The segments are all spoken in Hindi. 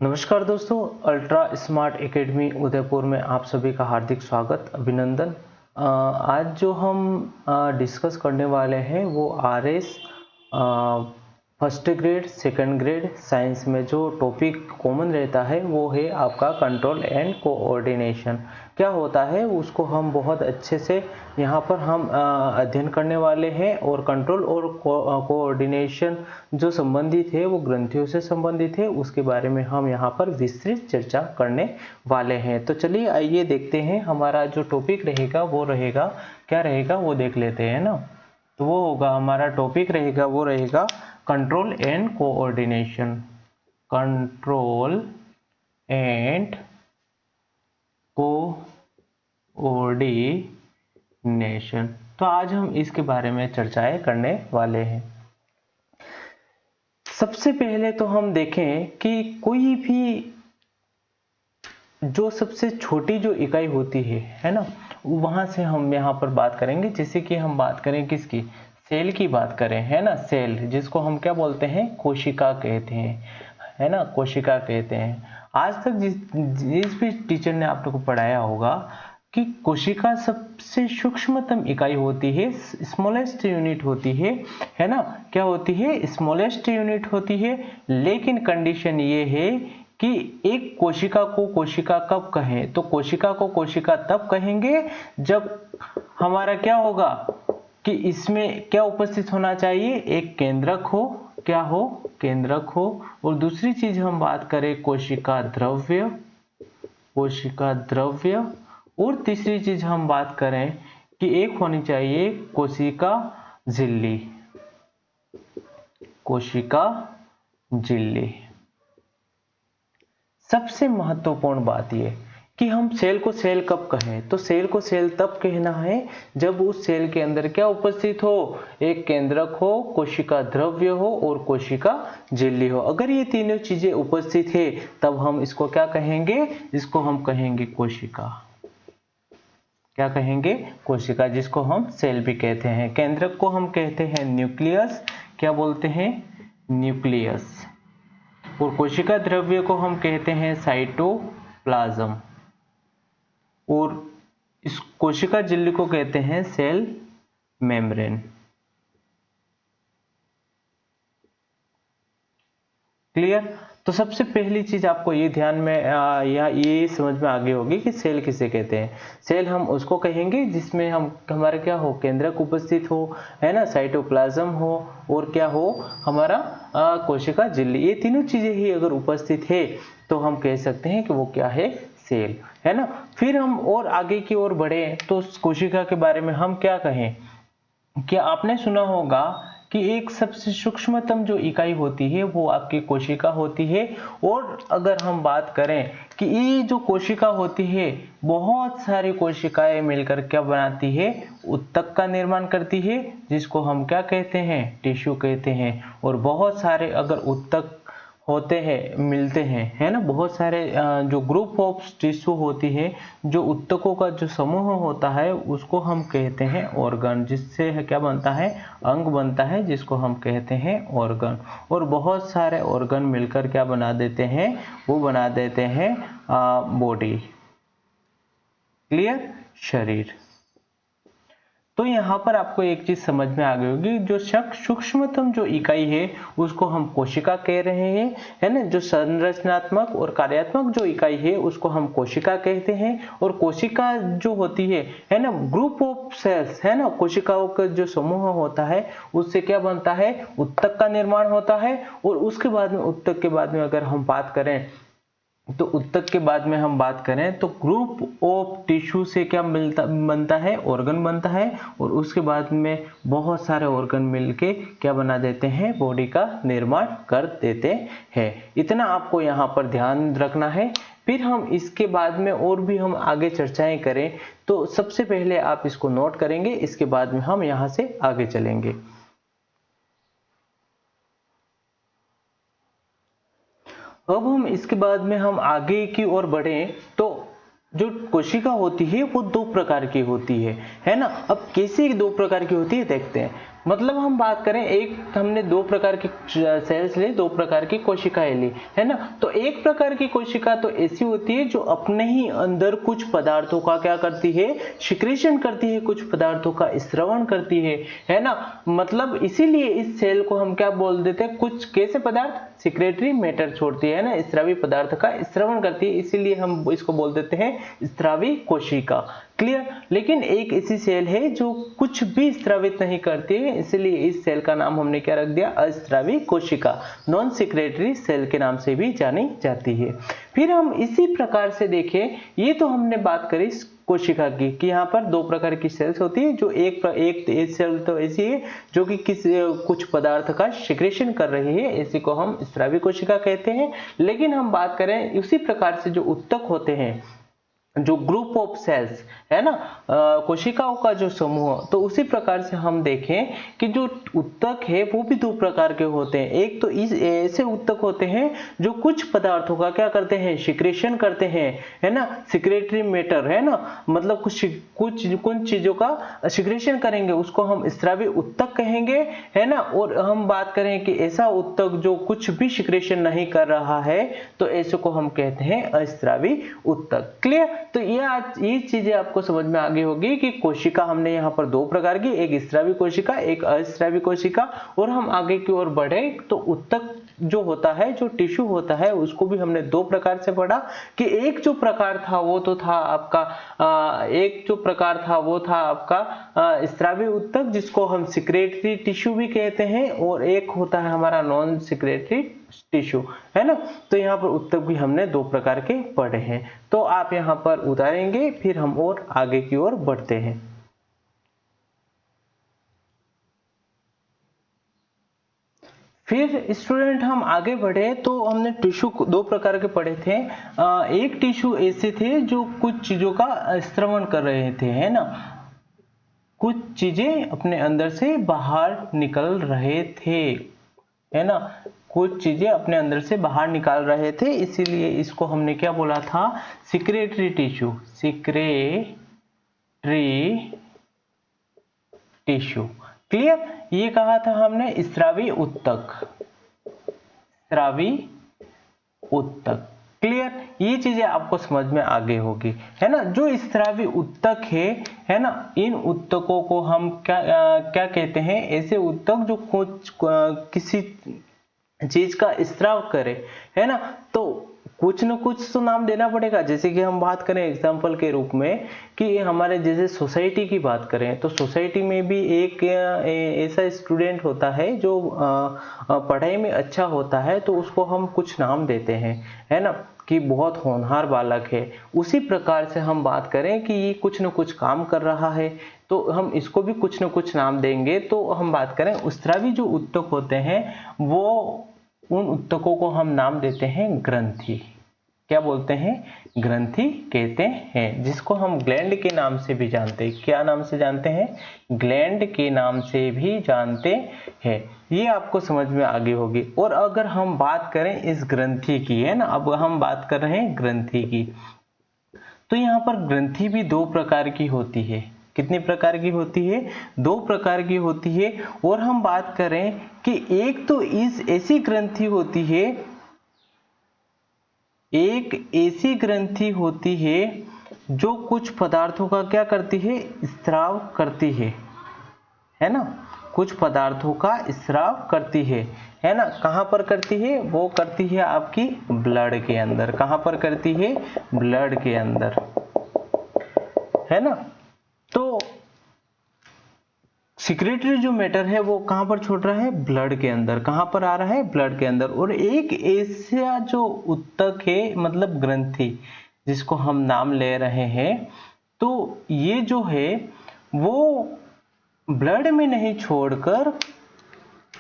नमस्कार दोस्तों, अल्ट्रा स्मार्ट एकेडमी उदयपुर में आप सभी का हार्दिक स्वागत, अभिनंदन। आज जो हम डिस्कस करने वाले हैं वो RS first grade second grade science में जो टॉपिक कॉमन रहता है वो है आपका कंट्रोल एंड कोऑर्डिनेशन। क्या होता है उसको हम बहुत अच्छे से यहाँ पर हम अध्ययन करने वाले हैं। और कंट्रोल और कोऑर्डिनेशन जो संबंधित है वो ग्रंथियों से संबंधित है, उसके बारे में हम यहाँ पर विस्तृत चर्चा करने वाले हैं। तो चलिए आइए देखते हैं हमारा जो टॉपिक रहेगा वो रहेगा क्या रहेगा वो देख लेते हैं ना। तो वो होगा हमारा टॉपिक रहेगा वो रहेगा control and coordination. Control and coordination. तो आज हम इसके बारे में चर्चाएं करने वाले हैं। सबसे पहले तो हम देखें कि कोई भी जो सबसे छोटी जो इकाई होती है ना, वहां से हम यहाँ पर बात करेंगे। जैसे कि हम बात करें किसकी, सेल की बात करें, है ना। सेल जिसको हम क्या बोलते हैं, कोशिका कहते हैं, है ना, कोशिका कहते हैं। आज तक जिस भी टीचर ने आप लोग को पढ़ाया होगा कि कोशिका सबसे सूक्ष्मतम इकाई होती है, स्मॉलेस्ट यूनिट होती है ना। क्या होती है, स्मॉलेस्ट यूनिट होती है। लेकिन कंडीशन ये है कि एक कोशिका को कोशिका कब कहें, तो कोशिका को कोशिका तब कहेंगे जब हमारा क्या होगा कि इसमें क्या उपस्थित होना चाहिए, एक केंद्रक हो, क्या हो, केंद्रक हो। और दूसरी चीज हम बात करें कोशिका द्रव्य, कोशिका द्रव्य। और तीसरी चीज हम बात करें कि एक होनी चाहिए कोशिका झिल्ली, कोशिका झिल्ली। सबसे महत्वपूर्ण बात यह कि हम सेल को सेल कब कहें, तो सेल को सेल तब कहना है जब उस सेल के अंदर क्या उपस्थित हो, एक केंद्रक हो, कोशिका द्रव्य हो और कोशिका झिल्ली हो। अगर ये तीनों चीजें उपस्थित है तब हम इसको क्या कहेंगे, इसको हम कहेंगे कोशिका। क्या कहेंगे, कोशिका, जिसको हम सेल भी कहते हैं। केंद्रक को हम कहते हैं न्यूक्लियस, क्या बोलते हैं, न्यूक्लियस। और कोशिका द्रव्य को हम कहते हैं साइटोप्लाज्म। और इस कोशिका झिल्ली को कहते हैं सेल मेम्ब्रेन। क्लियर। तो सबसे पहली चीज आपको ये ध्यान में या ये समझ में आगे होगी कि सेल किसे कहते हैं। सेल हम उसको कहेंगे जिसमें हम हमारा क्या हो, केंद्रक उपस्थित हो, है ना, साइटोप्लाज्म हो और क्या हो, हमारा कोशिका झिल्ली। ये तीनों चीजें ही अगर उपस्थित है तो हम कह सकते हैं कि वो क्या है, सेल, है ना। फिर हम और आगे की ओर बढ़े तो कोशिका के बारे में हम क्या कहें, क्या आपने सुना होगा कि एक सबसे सूक्ष्मतम जो इकाई होती है वो आपकी कोशिका होती है। और अगर हम बात करें कि ये जो कोशिका होती है, बहुत सारी कोशिकाएं मिलकर क्या बनाती है, ऊतक का निर्माण करती है, जिसको हम क्या कहते हैं, टिश्यू कहते हैं। और बहुत सारे अगर ऊतक होते हैं, मिलते हैं, है ना, बहुत सारे जो ग्रुप ऑफ टिश्यू होती है, जो ऊतकों का जो समूह होता है उसको हम कहते हैं ऑर्गन, जिससे क्या बनता है, अंग बनता है, जिसको हम कहते हैं ऑर्गन। और बहुत सारे ऑर्गन मिलकर क्या बना देते हैं, वो बना देते हैं बॉडी। क्लियर, शरीर। तो यहाँ पर आपको एक चीज समझ में आ गई होगी, जो सूक्ष्मतम जो इकाई है उसको हम कोशिका कह रहे हैं, है ना। जो संरचनात्मक और कार्यात्मक जो इकाई है उसको हम कोशिका कहते हैं। और कोशिका जो होती है ना, ग्रुप ऑफ सेल्स, है ना, कोशिकाओं का जो समूह होता है उससे क्या बनता है, ऊतक का निर्माण होता है। और उसके बाद में ऊतक के बाद में अगर हम बात करें तो ऊतक के बाद में हम बात करें तो ग्रुप ऑफ टिश्यू से क्या बनता है, ऑर्गन बनता है। और उसके बाद में बहुत सारे ऑर्गन मिलके क्या बना देते हैं, बॉडी का निर्माण कर देते हैं। इतना आपको यहाँ पर ध्यान रखना है। फिर हम इसके बाद में और भी हम आगे चर्चाएं करें तो सबसे पहले आप इसको नोट करेंगे, इसके बाद में हम यहाँ से आगे चलेंगे। अब हम इसके बाद में हम आगे की ओर बढ़े तो जो कोशिका होती है वो दो प्रकार की होती है ना। अब कैसे दो प्रकार की होती है देखते हैं। मतलब हम बात करें, एक हमने दो प्रकार की सेल्स ली, दो प्रकार की कोशिकाएं ली, है ना। तो एक प्रकार की कोशिका तो ऐसी होती है जो अपने ही अंदर कुछ पदार्थों का क्या करती है, सिक्रेशन करती है, कुछ पदार्थों का स्रवण करती है ना। मतलब इसीलिए इस सेल को हम क्या बोल देते हैं, कुछ कैसे पदार्थ, सिक्रेटरी मैटर छोड़ती है ना, स्रावी पदार्थ का स्रवण करती है, इसीलिए हम इसको बोल देते हैं स्रावी कोशिका। क्लियर। लेकिन एक ऐसी सेल है जो कुछ भी स्रावित नहीं करती है, इसलिए इस सेल का नाम हमने क्या रख दिया, अस्रावी कोशिका, नॉन सिक्रेटरी सेल के नाम से भी जानी जाती है। फिर हम इसी प्रकार से देखें, ये तो हमने बात करी कोशिका की कि यहाँ पर दो प्रकार की सेल्स होती है, जो एक सेल तो ऐसी है जो कि कुछ पदार्थ का सिक्रेशन कर रही है, इसी को हम स्रावी कोशिका कहते हैं। लेकिन हम बात करें उसी प्रकार से जो उत्तक होते हैं, जो ग्रुप ऑफ सेल्स है ना, कोशिकाओं का जो समूह, तो उसी प्रकार से हम देखें कि जो उत्तक है वो भी दो प्रकार के होते हैं। एक तो इस ऐसे उत्तक होते हैं जो कुछ पदार्थों का क्या करते हैं, सिक्रेशन करते हैं, है ना, सिक्रेटरी मैटर, है ना, मतलब कुछ चीजों का सिक्रेशन करेंगे, उसको हम स्रावी उत्तक कहेंगे, है ना। और हम बात करें कि ऐसा उत्तक जो कुछ भी सिक्रेशन नहीं कर रहा है, तो ऐसे को हम कहते हैं अस्रावी उत्तक। क्लियर। तो ये चीजें आपको समझ में आ गई होगी कि कोशिका हमने यहाँ पर दो प्रकार की, एक स्रावी कोशिका, एक अस्रावी कोशिका। और हम आगे की ओर बढ़े तो उत्तक जो होता है, जो टिश्यू होता है, उसको भी हमने दो प्रकार से पढ़ा कि एक जो प्रकार था वो तो था आपका स्रावी उत्तक, जिसको हम सिक्रेटरी टिश्यू भी कहते हैं, और एक होता है हमारा नॉन सिक्रेटरी टिश्यू, है ना। तो यहाँ पर उत्तक भी हमने दो प्रकार के पढ़े हैं, तो आप यहाँ पर उतारेंगे, फिर हम और आगे की ओर बढ़ते हैं। फिर स्टूडेंट हम आगे बढ़े तो हमने टिश्यू दो प्रकार के पढ़े थे। एक टिश्यू ऐसे थे जो कुछ चीजों का स्रवण कर रहे थे, है ना, कुछ चीजें अपने अंदर से बाहर निकल रहे थे, है ना, कुछ चीजें अपने अंदर से बाहर निकाल रहे थे, इसीलिए इसको हमने क्या बोला था, secretory tissue, secretory tissue. Clear. ये कहा था हमने स्रावी उत्तक, स्रावी उत्तक। क्लियर। ये चीजें आपको समझ में आ गई होगी, है ना। जो स्रावी उत्तक है ना, इन उत्तकों को हम क्या कहते हैं, ऐसे उत्तक जो कुछ किसी चीज का स्राव करे, है ना। तो कुछ न कुछ तो नाम देना पड़ेगा। जैसे कि हम बात करें एग्जाम्पल के रूप में कि हमारे जैसे सोसाइटी की बात करें, तो सोसाइटी में भी एक ऐसा स्टूडेंट होता है जो पढ़ाई में अच्छा होता है, तो उसको हम कुछ नाम देते हैं, है ना, कि बहुत होनहार बालक है। उसी प्रकार से हम बात करें कि ये कुछ न कुछ काम कर रहा है, तो हम इसको भी कुछ न कुछ नाम देंगे। तो हम बात करें स्रावी जो उत्तक होते हैं, वो उन उत्तकों को हम नाम देते हैं ग्रंथि। क्या बोलते हैं, ग्रंथि कहते हैं, जिसको हम ग्लैंड के नाम से भी जानते हैं। क्या नाम से जानते हैं, ग्लैंड के नाम से भी जानते हैं। ये आपको समझ में आ गई होगी। और अगर हम बात करें इस ग्रंथि की, है ना, अब हम बात कर रहे हैं ग्रंथि की, तो यहाँ पर ग्रंथि भी दो प्रकार की होती है। कितनी प्रकार की होती है, दो प्रकार की होती है। और हम बात करें कि एक तो इस ऐसी ग्रंथि होती है, एक ऐसी ग्रंथि होती है जो कुछ पदार्थों का क्या करती है, स्राव करती है ना, कुछ पदार्थों का स्राव करती है ना। कहां पर करती है, वो करती है आपकी ब्लड के अंदर। कहां पर करती है, ब्लड के अंदर, है ना। तो सिक्रेटरी जो मैटर है वो कहां पर छोड़ रहा है, ब्लड के अंदर। कहां पर आ रहा है, ब्लड के अंदर। और एक ऐसा जो उत्तक है, मतलब ग्रंथि, जिसको हम नाम ले रहे हैं, तो ये जो है वो ब्लड में नहीं छोड़कर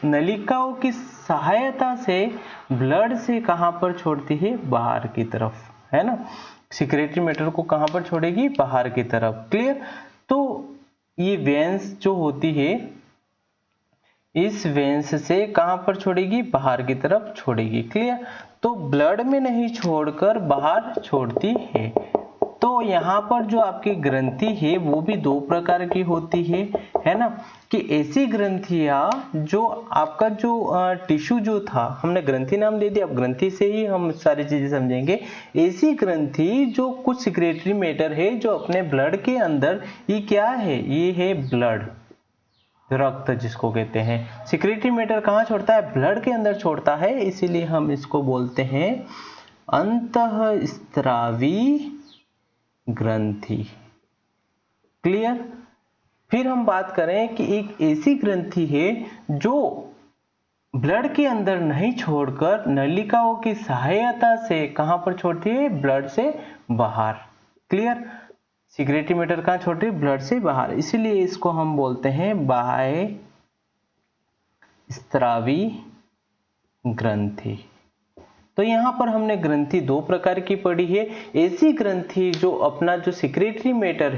नलिकाओं की सहायता से ब्लड से कहां पर छोड़ती है, बाहर की तरफ, है ना। सिक्रेटरी मैटर को कहां पर छोड़ेगी, बाहर की तरफ। क्लियर। तो ये वेंस जो होती है, इस वेंस से कहां पर छोड़ेगी, बाहर की तरफ छोड़ेगी। क्लियर। तो ब्लड में नहीं छोड़कर बाहर छोड़ती है। तो यहाँ पर जो आपकी ग्रंथि है वो भी दो प्रकार की होती है ना, कि ऐसी ग्रंथियां जो आपका जो टिश्यू जो था, हमने ग्रंथि नाम दे दिया, अब ग्रंथि से ही हम सारी चीजें समझेंगे। ऐसी ग्रंथि जो कुछ सिक्रेटरी मैटर है जो अपने ब्लड के अंदर, ये क्या है, ये है ब्लड, रक्त जिसको कहते हैं। सिक्रेटरी मैटर कहाँ छोड़ता है, ब्लड के अंदर छोड़ता है, इसीलिए हम इसको बोलते हैं अंतःस्रावी ग्रंथि। क्लियर। फिर हम बात करें कि एक ऐसी ग्रंथि है जो ब्लड के अंदर नहीं छोड़कर नलिकाओं की सहायता से कहां पर छोड़ती है, ब्लड से बाहर। क्लियर। सिक्रेटरी मैटर कहां छोड़ती है, ब्लड से बाहर, इसीलिए इसको हम बोलते हैं बाह्य स्रावी ग्रंथि। तो यहां पर हमने ग्रंथि दो प्रकार की पढ़ी है। ऐसी ग्रंथि जो अपना जो सिक्रेटरी मैटर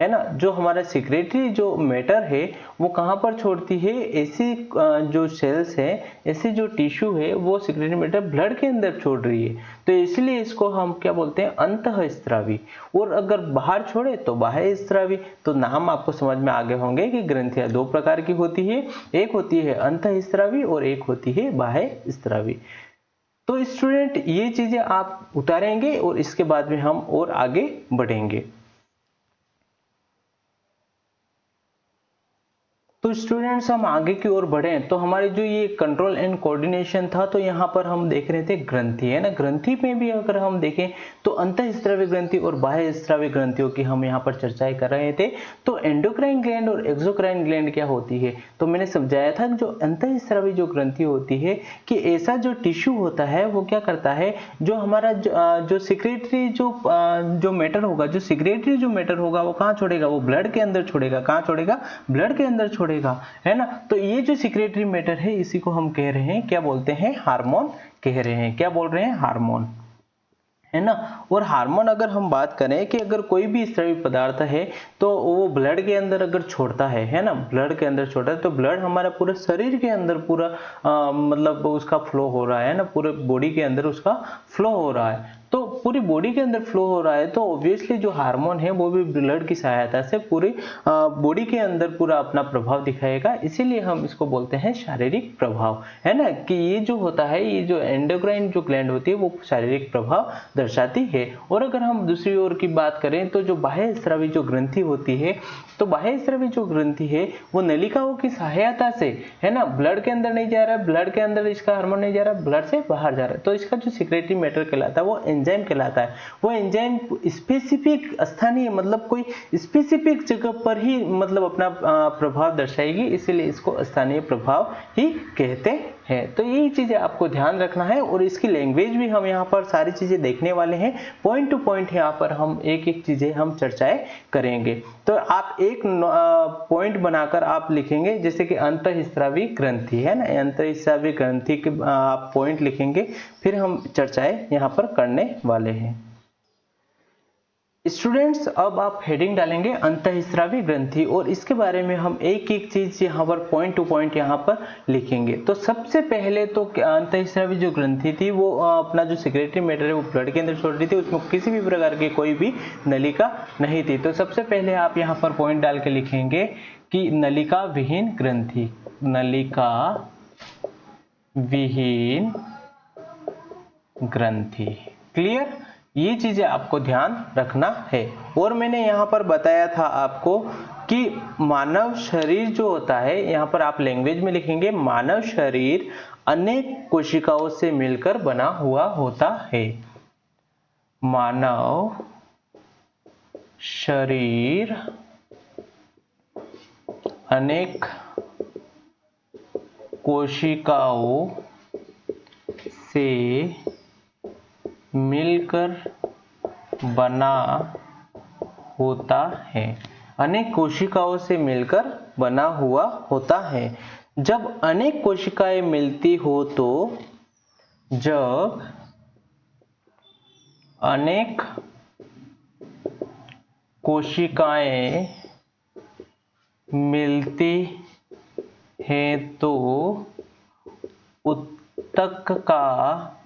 है ना, जो हमारा सिक्रेटरी जो मैटर है वो कहां पर छोड़ती है, ऐसी जो सेल्स है, ऐसी जो टिश्यू है वो सिक्रेटरी मैटर ब्लड के अंदर छोड़ रही है, तो इसलिए इसको हम क्या बोलते हैं, अंतःस्रावी। और अगर बाहर छोड़े तो बाह्य स्रावी। तो नाम आपको समझ में आ गए होंगे कि ग्रंथियां दो प्रकार की होती है, एक होती है अंतःस्रावी और एक होती है बाह्य स्रावी। तो स्टूडेंट ये चीजें आप उतारेंगे और इसके बाद में हम और आगे बढ़ेंगे। तो स्टूडेंट्स हम आगे की ओर बढ़े तो हमारे जो ये कंट्रोल एंड कोऑर्डिनेशन था, तो यहाँ पर हम देख रहे थे ग्रंथि, है ना। ग्रंथि में भी अगर हम देखें तो अंतःस्रावी ग्रंथि और बाह्य स्रावी ग्रंथियों की हम यहाँ पर चर्चाएं कर रहे थे। तो एंडोक्राइन ग्लैंड और एक्सोक्राइन ग्लैंड क्या होती है, तो मैंने समझाया था जो अंतःस्रावी जो ग्रंथि होती है कि ऐसा जो टिश्यू होता है वो क्या करता है, जो हमारा जो सिक्रेटरी जो मैटर होगा, जो सिक्रेटरी जो मैटर होगा वो कहाँ छोड़ेगा, वो ब्लड के अंदर छोड़ेगा। कहाँ छोड़ेगा, ब्लड के अंदर छोड़ेगा, है ना। तो ये जो सिक्रेटरी मैटर है इसी को हम कह रहे हैं, क्या बोलते हैं, हार्मोन कह रहे हैं। क्या बोल रहे हैं, हार्मोन, है ना। और हार्मोन अगर हम बात करें कि अगर कोई भी स्रावी पदार्थ है तो वो ब्लड के अंदर अगर छोड़ता है ना, ब्लड के अंदर छोड़ता है, तो ब्लड हमारा पूरे शरीर के अंदर पूरा मतलब उसका फ्लो हो रहा है ना, पूरे बॉडी के अंदर उसका फ्लो हो रहा है। तो पूरी बॉडी के अंदर फ्लो हो रहा है तो ऑब्वियसली जो हार्मोन है वो भी ब्लड की सहायता से पूरी बॉडी के अंदर पूरा अपना प्रभाव दिखाएगा, इसीलिए हम इसको बोलते हैं शारीरिक प्रभाव, है ना। कि ये जो होता है, ये जो एंडोक्राइन जो ग्लैंड होती है वो शारीरिक प्रभाव दर्शाती है। और अगर हम दूसरी ओर की बात करें तो जो बाह्य स्रावी जो ग्रंथि होती है, तो बाह्य स्रावी जो ग्रंथि है वो नलिकाओं की सहायता से, है ना, ब्लड के अंदर नहीं जा रहा है, ब्लड के अंदर इसका हार्मोन नहीं जा रहा, ब्लड से बाहर जा रहा है, तो इसका जो सिक्रेटरी मैटर कहलाता है वो एंजाइम कहलाता है। वो एंजाइम स्पेसिफिक स्थानीय मतलब कोई स्पेसिफिक जगह पर ही मतलब अपना प्रभाव दर्शाएगी, इसीलिए इसको स्थानीय प्रभाव ही कहते हैं। तो यही चीजें आपको ध्यान रखना है और इसकी लैंग्वेज भी हम यहाँ पर सारी चीजें देखने वाले हैं, पॉइंट टू पॉइंट यहाँ पर हम एक एक चीजें हम चर्चाएं करेंगे। तो आप एक पॉइंट बनाकर आप लिखेंगे, जैसे कि अंतःस्रावी ग्रंथि, है ना, अंतःस्रावी ग्रंथि के आप पॉइंट लिखेंगे, फिर हम चर्चाएं यहाँ पर करने वाले हैं। स्टूडेंट्स अब आप हेडिंग डालेंगे अंतःस्रावी ग्रंथि और इसके बारे में हम एक एक चीज यहाँ पर पॉइंट टू पॉइंट यहाँ पर लिखेंगे। तो सबसे पहले तो अंतःस्रावी जो ग्रंथि थी वो अपना जो सिक्रेटरी मैटर है वो ब्लड के अंदर छोड़ रही थी, उसमें किसी भी प्रकार की कोई भी नलिका नहीं थी। तो सबसे पहले आप यहाँ पर पॉइंट डाल के लिखेंगे कि नलिका विहीन ग्रंथि, नलिका विहीन ग्रंथि। क्लियर, ये चीजें आपको ध्यान रखना है। और मैंने यहाँ पर बताया था आपको कि मानव शरीर जो होता है, यहाँ पर आप लैंग्वेज में लिखेंगे मानव शरीर अनेक कोशिकाओं से मिलकर बना हुआ होता है। मानव शरीर अनेक कोशिकाओं से मिलकर बना होता है, अनेक कोशिकाओं से मिलकर बना हुआ होता है। जब अनेक कोशिकाएं मिलती हो तो, जब अनेक कोशिकाएं मिलती हैं तो ऊतक का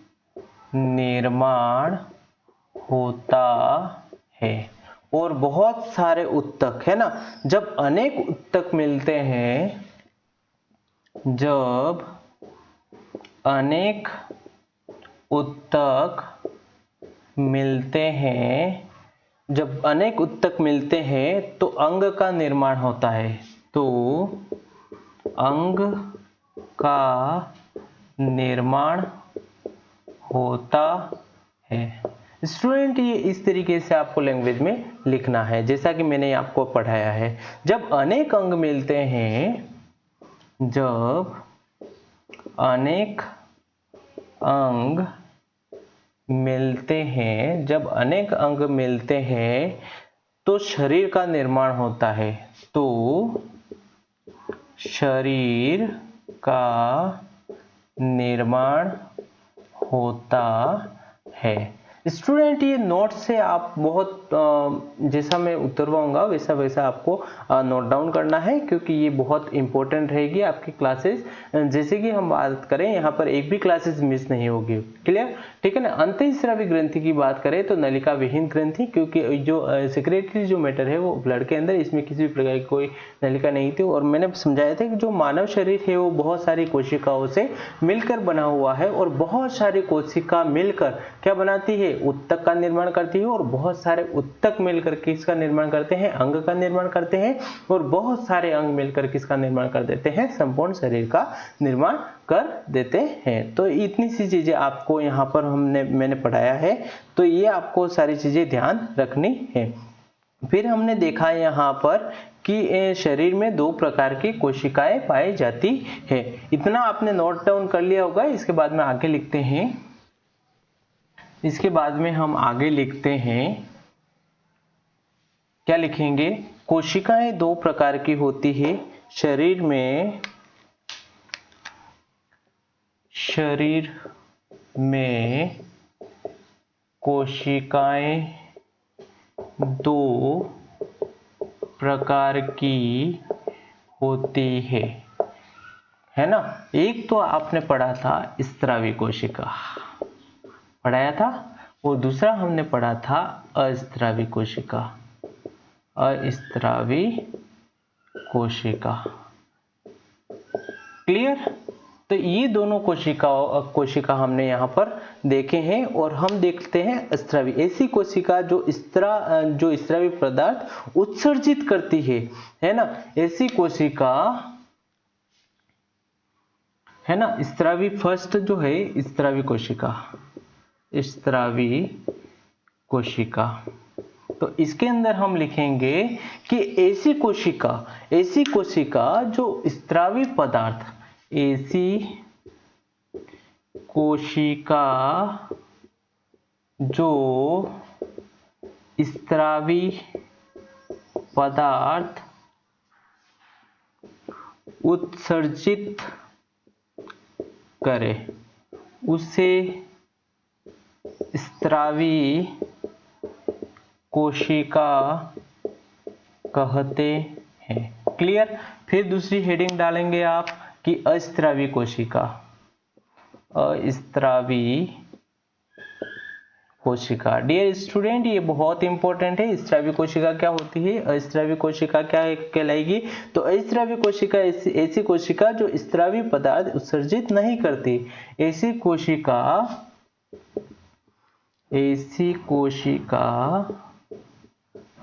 निर्माण होता है। और बहुत सारे उत्तक, है ना, जब अनेक उत्तक मिलते हैं, जब अनेक उत्तक मिलते हैं, जब अनेक उत्तक मिलते हैं तो अंग का निर्माण होता है, तो अंग का निर्माण होता है। स्टूडेंट, ये इस तरीके से आपको लैंग्वेज में लिखना है जैसा कि मैंने आपको पढ़ाया है। जब अनेक अंग मिलते हैं, जब अनेक अंग मिलते हैं, जब अनेक अंग मिलते हैं तो शरीर का निर्माण होता है, तो शरीर का निर्माण होता है। स्टूडेंट, ये नोट से आप बहुत जैसा मैं उतरवाऊंगा वैसा वैसा आपको नोट डाउन करना है, क्योंकि ये बहुत इंपॉर्टेंट रहेगी आपकी क्लासेस। जैसे कि हम बात करें, यहाँ पर एक भी क्लासेस मिस नहीं होगी। क्लियर? ठीक है ना। अंतःस्रावी ग्रंथि की बात करें तो नलिका विहीन ग्रंथि, क्योंकि जो सेक्रेटरी जो मैटर है वो ब्लड के अंदर, इसमें किसी भी प्रकार की कोई नलिका नहीं थी। और मैंने समझाया था कि जो मानव शरीर है वो बहुत सारी कोशिकाओं से मिलकर बना हुआ है, और बहुत सारी कोशिका मिलकर क्या बनाती है? उत्तक का निर्माण करती है। और बहुत सारे उत्तक मिलकर किसका निर्माण करते हैं? अंग का निर्माण करते हैं। और बहुत सारे अंग मिलकर किसका निर्माण कर देते हैं? संपूर्ण शरीर का निर्माण कर देते हैं। तो इतनी सी चीजें आपको यहाँ पर मैंने पढ़ाया है, तो ये आपको सारी चीजें ध्यान रखनी है। फिर हमने देखा यहाँ पर कि शरीर में दो प्रकार की कोशिकाएं पाई जाती है। इतना आपने नोट डाउन कर लिया होगा। इसके बाद में आगे लिखते हैं, इसके बाद में हम आगे लिखते हैं, क्या लिखेंगे? कोशिकाएं दो प्रकार की होती है शरीर में, शरीर में कोशिकाएं दो प्रकार की होती है ना। एक तो आपने पढ़ा था स्त्रावी कोशिका, पढ़ाया था, और दूसरा हमने पढ़ा था अस्त्रावी कोशिका, अस्त्रावी कोशिका। क्लियर? तो ये दोनों कोशिका हमने यहाँ पर देखे हैं। और हम देखते हैं स्त्रावी, ऐसी कोशिका जो स्त्रावी पदार्थ उत्सर्जित करती है ना। ऐसी कोशिका, है ना, स्त्रावी फर्स्ट जो है स्त्रावी कोशिका, स्त्रावी कोशिका। तो इसके अंदर हम लिखेंगे कि ऐसी कोशिका जो स्त्रावी पदार्थ, ऐसी कोशिका जो स्त्रावी पदार्थ उत्सर्जित करे, उसे स्त्रावी कोशिका कहते हैं। क्लियर? फिर दूसरी हेडिंग डालेंगे आप कि अस्त्रावी कोशिका, अस्त्रावी कोशिका। डियर स्टूडेंट, ये बहुत इंपॉर्टेंट है। स्त्रावी कोशिका क्या होती है? अस्त्रावी कोशिका क्या कहलाएगी? तो अस्त्रावी कोशिका ऐसी कोशिका जो स्त्रावी पदार्थ उत्सर्जित नहीं करती। ऐसी कोशिका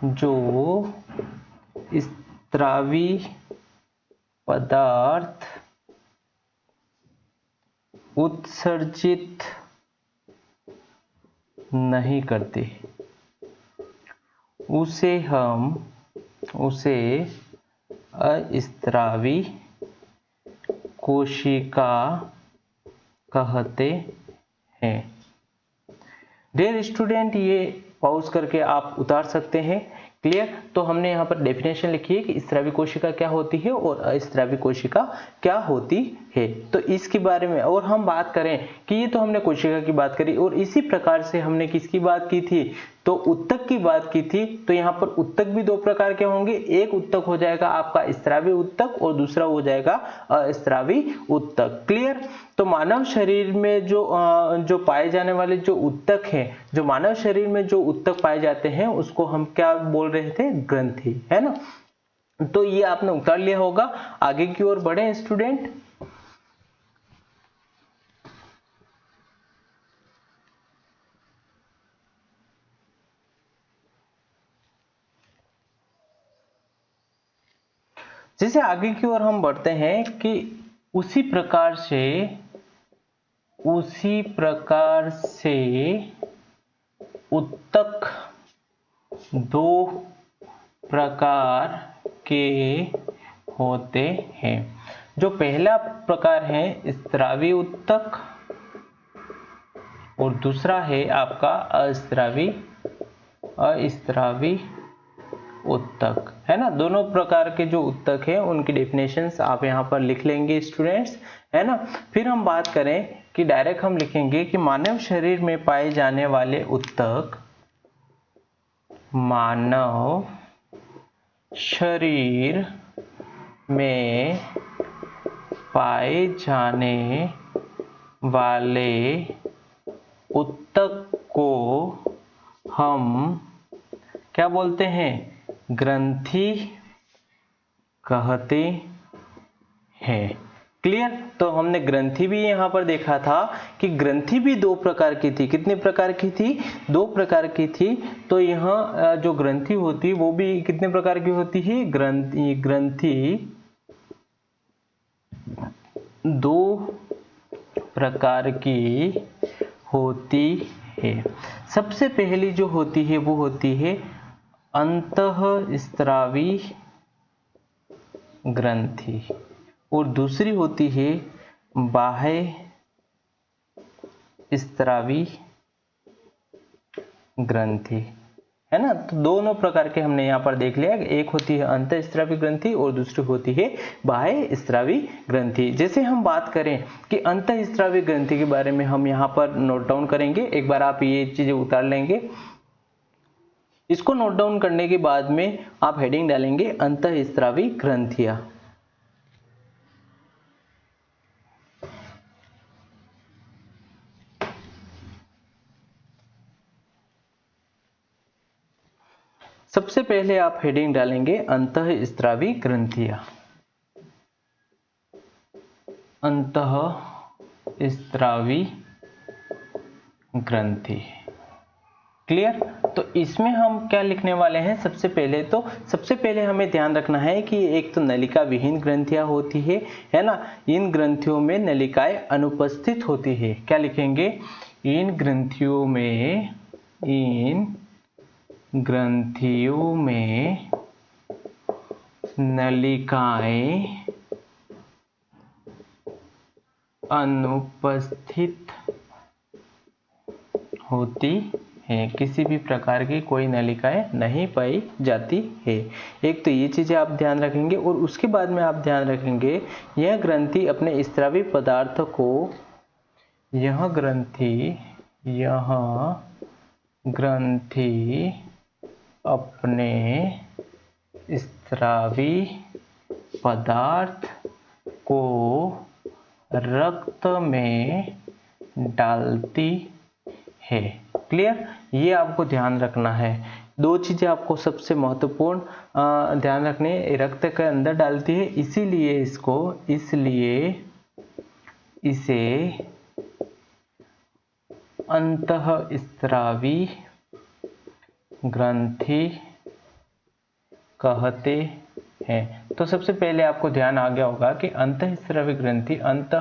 जो स्त्रावी पदार्थ उत्सर्जित नहीं करती, उसे अस्त्रावी कोशिका कहते हैं। डियर स्टूडेंट, ये पॉज करके आप उतार सकते हैं। क्लियर? तो हमने यहाँ पर डेफिनेशन लिखी है कि स्त्रावी कोशिका क्या होती है और अस्त्रावी कोशिका क्या होती है। तो इसके बारे में और हम बात करें कि ये तो हमने कोशिका की बात करी, और इसी प्रकार से हमने किसकी बात की थी, तो उत्तक की बात की थी। तो यहाँ पर उत्तक भी दो प्रकार के होंगे, एक उत्तक हो जाएगा आपका स्रावी उत्तक और दूसरा हो जाएगा अस्रावी उत्तक। क्लियर। तो मानव शरीर में जो पाए जाने वाले जो उत्तक है, जो मानव शरीर में जो उत्तक पाए जाते हैं उसको हम क्या बोल रहे थे, ग्रंथि, है ना। तो ये आपने उतार लिया होगा। आगे की ओर बढ़े स्टूडेंट। जैसे आगे की ओर हम बढ़ते हैं कि उसी प्रकार से उत्तक दो प्रकार के होते हैं। जो पहला प्रकार है स्रावी उत्तक और दूसरा है आपका अस्रावी उत्तक, है ना। दोनों प्रकार के जो उत्तक है उनकी डेफिनेशंस आप यहाँ पर लिख लेंगे स्टूडेंट्स, है ना। फिर हम बात करें कि डायरेक्ट हम लिखेंगे कि मानव शरीर में पाए जाने वाले उत्तक, मानव शरीर में पाए जाने वाले उत्तक को हम क्या बोलते हैं, ग्रंथि कहते हैं। क्लियर। तो हमने ग्रंथि भी यहां पर देखा था कि ग्रंथि भी दो प्रकार की थी। कितने प्रकार की थी, दो प्रकार की थी। तो यहाँ जो ग्रंथि होती है वो भी कितने प्रकार की होती है, ग्रंथि दो प्रकार की होती है। सबसे पहली जो होती है वो होती है अंतःस्रावी ग्रंथि और दूसरी होती है बाह्य स्रावी ग्रंथि, है ना। तो दोनों प्रकार के हमने यहाँ पर देख लिया। एक होती है अंतःस्रावी ग्रंथि और दूसरी होती है बाह्य स्रावी ग्रंथि। जैसे हम बात करें कि अंतःस्रावी ग्रंथि के बारे में हम यहाँ पर नोट डाउन करेंगे। एक बार आप ये चीजें उतार लेंगे। इसको नोट डाउन करने के बाद में आप हेडिंग डालेंगे अंतःस्रावी ग्रंथियां। सबसे पहले आप हेडिंग डालेंगे अंतःस्रावी ग्रंथियां। अंतःस्रावी ग्रंथि। क्लियर। तो इसमें हम क्या लिखने वाले हैं, सबसे पहले हमें ध्यान रखना है कि एक तो नलिका विहीन ग्रंथियां होती है ना। इन ग्रंथियों में नलिकाएं अनुपस्थित होती है। क्या लिखेंगे, इन ग्रंथियों में नलिकाएं अनुपस्थित होती है। किसी भी प्रकार की कोई नलिकाएं नहीं पाई जाती है। एक तो ये चीजें आप ध्यान रखेंगे और उसके बाद में आप ध्यान रखेंगे यह ग्रंथि अपने स्रावी पदार्थ को, यह ग्रंथि अपने स्रावी पदार्थ को रक्त में डालती है। क्लियर। ये आपको ध्यान रखना है। दो चीजें आपको सबसे महत्वपूर्ण ध्यान रखने, रक्त के अंदर डालती है, इसीलिए इसे अंतःस्रावी ग्रंथि कहते हैं। तो सबसे पहले आपको ध्यान आ गया होगा कि अंतःस्रावी ग्रंथि, अंत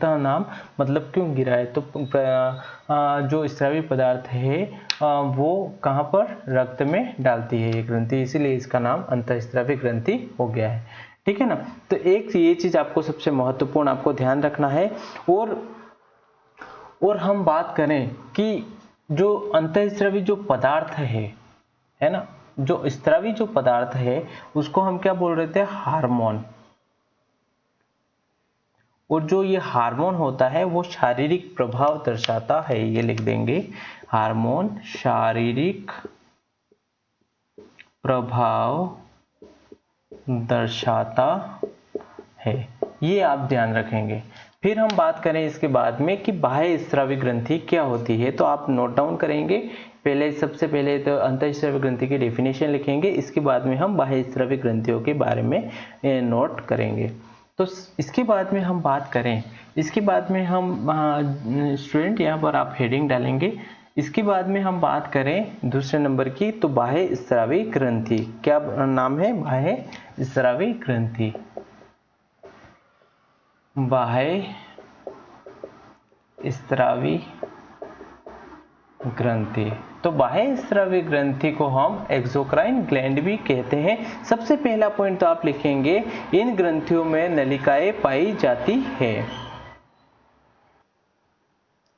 नाम मतलब क्यों गिरा है, तो जो स्रावी पदार्थ है वो कहाँ पर, रक्त में डालती है ये ग्रंथि, इसीलिए इसका नाम अंतःस्रावी ग्रंथि हो गया है। ठीक है ना। तो एक ये चीज आपको सबसे महत्वपूर्ण आपको ध्यान रखना है। और हम बात करें कि जो अंतःस्रावी जो पदार्थ है ना, जो स्रावी जो पदार्थ है उसको हम क्या बोल रहे थे, हार्मोन। और जो ये हार्मोन होता है वो शारीरिक प्रभाव दर्शाता है, ये लिख देंगे, हार्मोन शारीरिक प्रभाव दर्शाता है, ये आप ध्यान रखेंगे। फिर हम बात करें इसके बाद में कि बाह्य स्रावी ग्रंथि क्या होती है, तो आप नोट डाउन करेंगे। सबसे पहले तो अंतःस्रावी ग्रंथि की डेफिनेशन लिखेंगे, इसके बाद में हम बाह्य स्रावी ग्रंथियों के बारे में नोट करेंगे। तो इसके बाद में हम बात करें, इसके बाद में हम स्टूडेंट यहाँ पर आप हेडिंग डालेंगे। इसके बाद में हम बात करें दूसरे नंबर की, तो बाह्य स्रावी ग्रंथि, क्या नाम है, बाह्य स्रावी ग्रंथि, बाह्य स्रावी ग्रंथि। तो बाह्य स्रावी ग्रंथि को हम एक्सोक्राइन ग्लैंड भी कहते हैं। सबसे पहला पॉइंट तो आप लिखेंगे, इन ग्रंथियों में नलिकाएं पाई जाती है।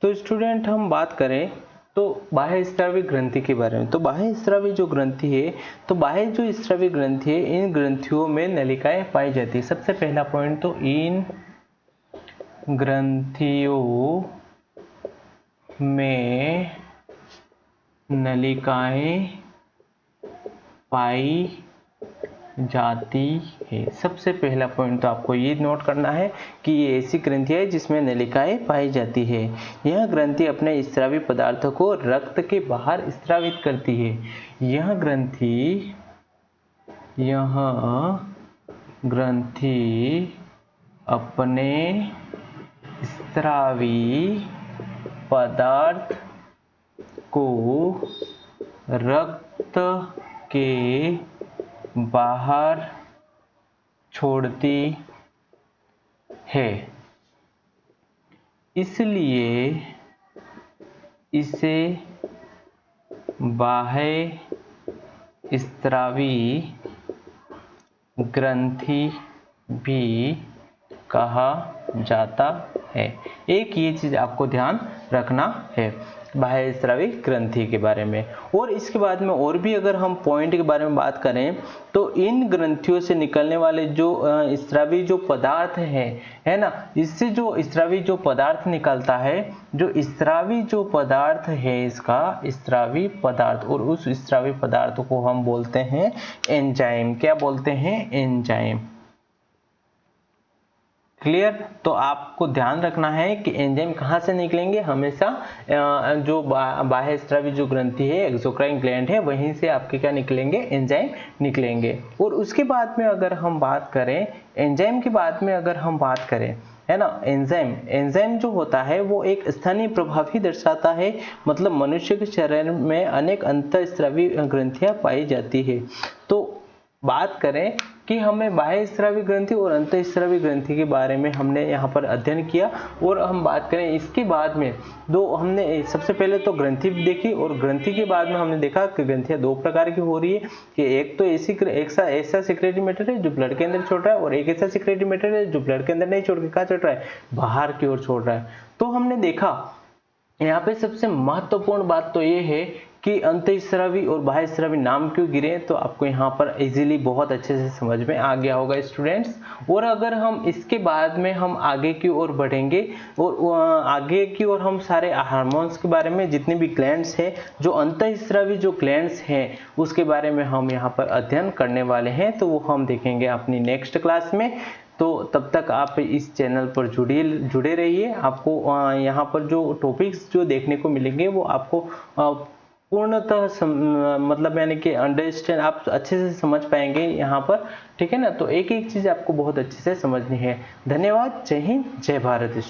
तो स्टूडेंट हम बात करें तो बाह्य स्रावी ग्रंथि के बारे में, तो बाह्य स्रावी जो ग्रंथि है, तो बाह्य जो स्रावी ग्रंथि है, इन ग्रंथियों में नलिकाएं पाई जाती है। सबसे पहला पॉइंट, तो इन ग्रंथियों में नलिकाएं पाई जाती है। सबसे पहला पॉइंट तो आपको ये नोट करना है कि ये ऐसी ग्रंथि है जिसमें नलिकाएं पाई जाती है। यह ग्रंथि अपने स्रावी पदार्थों को रक्त के बाहर स्रावित करती है। यह ग्रंथि अपने स्रावी पदार्थ को रक्त के बाहर छोड़ती है, इसलिए इसे बाह्य स्रावी ग्रंथि भी कहा जाता है। एक ये चीज आपको ध्यान रखना है बाह्य स्रावी ग्रंथि के बारे में। और इसके बाद में और भी अगर हम पॉइंट के बारे में बात करें, तो इन ग्रंथियों से निकलने वाले जो स्रावी जो पदार्थ है ना, इससे जो स्रावी जो पदार्थ निकलता है, जो स्रावी जो पदार्थ है, इसका स्रावी पदार्थ, और उस स्रावी पदार्थ को हम बोलते हैं एंजाइम। क्या बोलते हैं, एंजाइम। क्लियर। तो आपको ध्यान रखना है कि एंजाइम कहाँ से निकलेंगे, हमेशा जो बाह्य स्रावी जो ग्रंथि है, एक्सोक्राइन ग्लैंड है, वहीं से आपके क्या निकलेंगे, एंजाइम निकलेंगे। और उसके बाद में अगर हम बात करें, एंजाइम के बाद में अगर हम बात करें, है ना, एंजाइम जो होता है वो एक स्थानीय प्रभाव ही दर्शाता है। मतलब मनुष्य के शरीर में अनेक अंतःस्रावी ग्रंथियां पाई जाती है। तो बात करें कि हमें बाह्य स्रावी ग्रंथि और अंतःस्रावी ग्रंथि के बारे में हमने यहाँ पर अध्ययन किया। और हम बात करें इसके बाद में, हमने सबसे पहले तो ग्रंथि देखी, और ग्रंथि के बाद में हमने देखा कि ग्रंथियां दो प्रकार की हो रही है, कि एक तो ऐसा सिक्रेटरी मैटर है जो ब्लड के अंदर छोड़ रहा है, और एक ऐसा सिक्रेटरी मैटर है जो ब्लड के अंदर नहीं छोड़ के कहाँ छोड़ रहा है, बाहर की ओर छोड़ रहा है। तो हमने देखा यहाँ पे सबसे महत्वपूर्ण बात तो ये है कि अंतःस्रावी और बाह्य स्रावी नाम क्यों गिरे, तो आपको यहाँ पर इजीली बहुत अच्छे से समझ में आ गया होगा स्टूडेंट्स। और अगर हम इसके बाद में हम आगे की ओर बढ़ेंगे, और आगे की ओर हम सारे हार्मोन्स के बारे में, जितने भी ग्लैंड्स हैं, जो अंतःस्रावी जो ग्लैंड्स हैं, उसके बारे में हम यहाँ पर अध्ययन करने वाले हैं। तो वो हम देखेंगे अपनी नेक्स्ट क्लास में। तो तब तक आप इस चैनल पर जुड़े रहिए। आपको यहाँ पर जो टॉपिक्स जो देखने को मिलेंगे वो आपको पूर्णतः मतलब यानी कि अंडरस्टैंड, आप अच्छे से समझ पाएंगे यहाँ पर, ठीक है ना। तो एक एक चीज़ आपको बहुत अच्छे से समझनी है। धन्यवाद। जय हिंद, जय भारत।